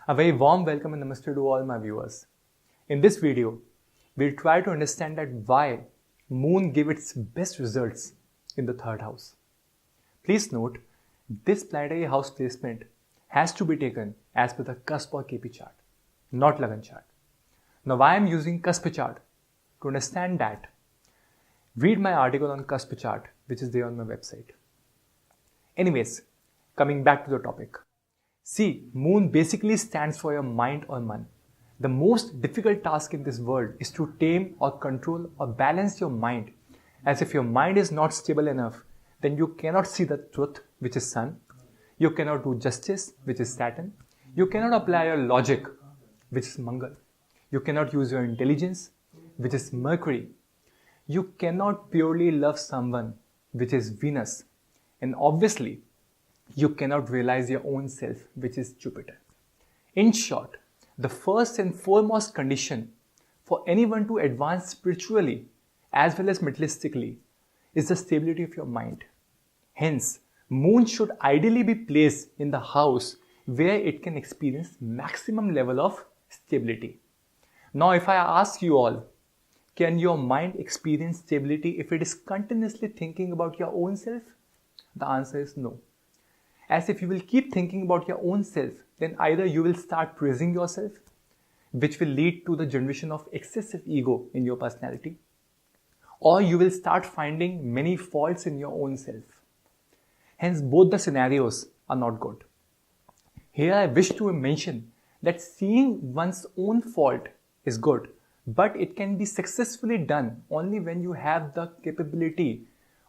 A very warm welcome and namaste to all my viewers. In this video, we'll try to understand that why Moon give its best results in the third house. Please note, this planetary house placement has to be taken as per the cusp or KP chart, not Lagan chart. Now why I'm using cusp chart? To understand that, read my article on cusp chart which is there on my website. Anyways, coming back to the topic. See, Moon basically stands for your mind or man. The most difficult task in this world is to tame or control or balance your mind. As if your mind is not stable enough, then you cannot see the truth, which is Sun. You cannot do justice, which is Saturn. You cannot apply your logic, which is Mangal. You cannot use your intelligence, which is Mercury. You cannot purely love someone, which is Venus. And obviously, you cannot realize your own self, which is Jupiter. In short, the first and foremost condition for anyone to advance spiritually as well as materialistically is the stability of your mind. Hence, Moon should ideally be placed in the house where it can experience maximum level of stability. Now, if I ask you all, can your mind experience stability if it is continuously thinking about your own self? The answer is no. As if you will keep thinking about your own self, then either you will start praising yourself, which will lead to the generation of excessive ego in your personality, or you will start finding many faults in your own self. Hence, both the scenarios are not good. Here I wish to mention that seeing one's own fault is good, but it can be successfully done only when you have the capability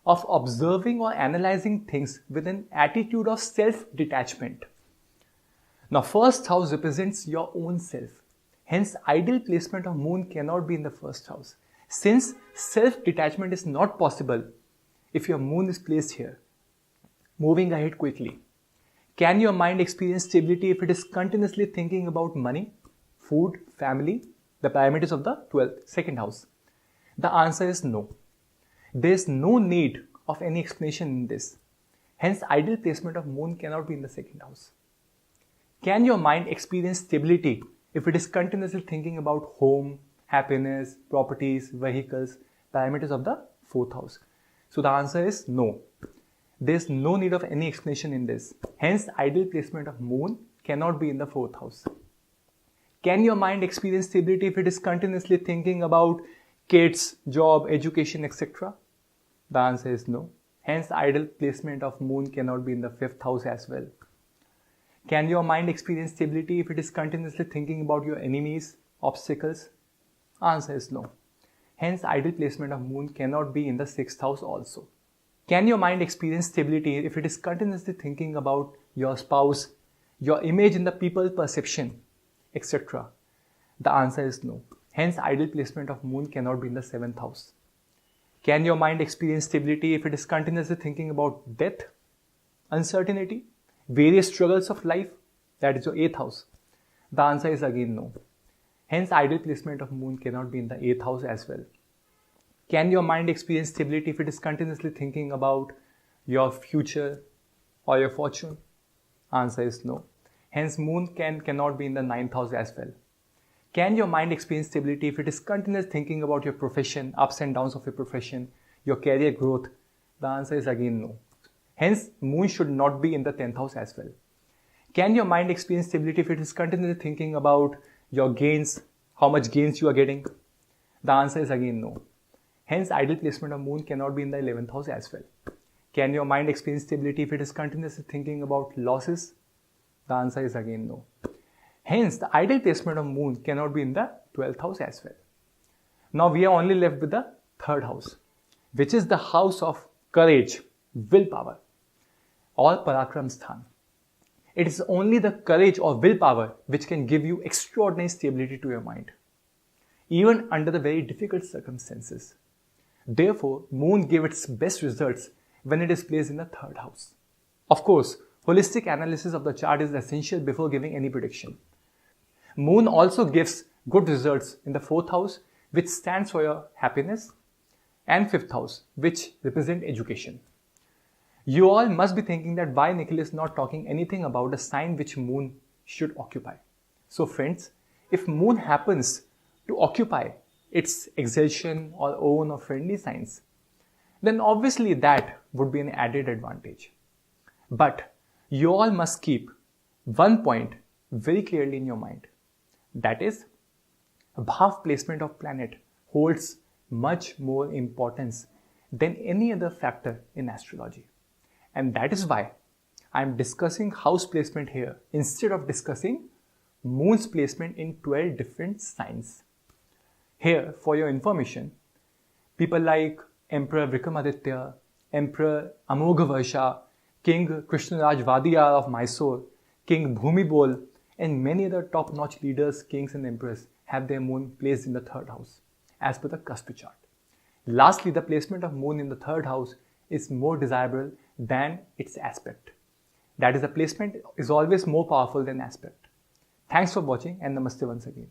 of observing or analyzing things with an attitude of self-detachment. Now, first house represents your own self. Hence, ideal placement of Moon cannot be in the first house. Since self-detachment is not possible if your Moon is placed here. Moving ahead quickly. Can your mind experience stability if it is continuously thinking about money, food, family, the parameters of the 12th, second house? The answer is no. There is no need of any explanation in this. Hence, ideal placement of Moon cannot be in the second house. Can your mind experience stability if it is continuously thinking about home, happiness, properties, vehicles, parameters of the fourth house? So the answer is no. There is no need of any explanation in this. Hence, ideal placement of Moon cannot be in the fourth house. Can your mind experience stability if it is continuously thinking about kids, job, education, etc.? The answer is no. Hence, ideal placement of Moon cannot be in the fifth house as well. Can your mind experience stability if it is continuously thinking about your enemies, obstacles? Answer is no. Hence, ideal placement of Moon cannot be in the sixth house also. Can your mind experience stability if it is continuously thinking about your spouse, your image in the people's perception, etc.? The answer is no. Hence, ideal placement of Moon cannot be in the seventh house. Can your mind experience stability if it is continuously thinking about death, uncertainty, various struggles of life? That is your eighth house. The answer is again no. Hence, ideal placement of Moon cannot be in the eighth house as well. Can your mind experience stability if it is continuously thinking about your future or your fortune? Answer is no. Hence, Moon cannot be in the ninth house as well. Can your mind experience stability if it is continuously thinking about your profession, ups and downs of your profession, your career growth? The answer is again no. Hence, Moon should not be in the 10th house as well. Can your mind experience stability if it is continuously thinking about your gains, how much gains you are getting? The answer is again no. Hence, ideal placement of Moon cannot be in the 11th house as well. Can your mind experience stability if it is continuously thinking about losses? The answer is again no. Hence, the ideal placement of Moon cannot be in the 12th house as well. Now, we are only left with the third house, which is the house of courage, willpower, or Parakram Sthan. It is only the courage or willpower which can give you extraordinary stability to your mind, even under the very difficult circumstances. Therefore, Moon gives its best results when it is placed in the third house. Of course, holistic analysis of the chart is essential before giving any prediction. Moon also gives good results in the fourth house, which stands for your happiness, and fifth house, which represent education. You all must be thinking that why Nikhil is not talking anything about the sign which Moon should occupy. So friends, if moon happens to occupy its exaltation or own or friendly signs, then obviously that would be an added advantage. But you all must keep one point very clearly in your mind. That is, bhav placement of planet holds much more importance than any other factor in astrology. And that is why I am discussing house placement here instead of discussing moon's placement in 12 different signs. Here, for your information, people like Emperor Vikramaditya, Emperor Amoghavasha, King Krishnaraj Vadiyar of Mysore, King Bhumibol, and many other top-notch leaders, kings and emperors have their moon placed in the 3rd house as per the Kaspi chart. Lastly, the placement of moon in the 3rd house is more desirable than its aspect. That is, the placement is always more powerful than aspect. Thanks for watching and namaste once again.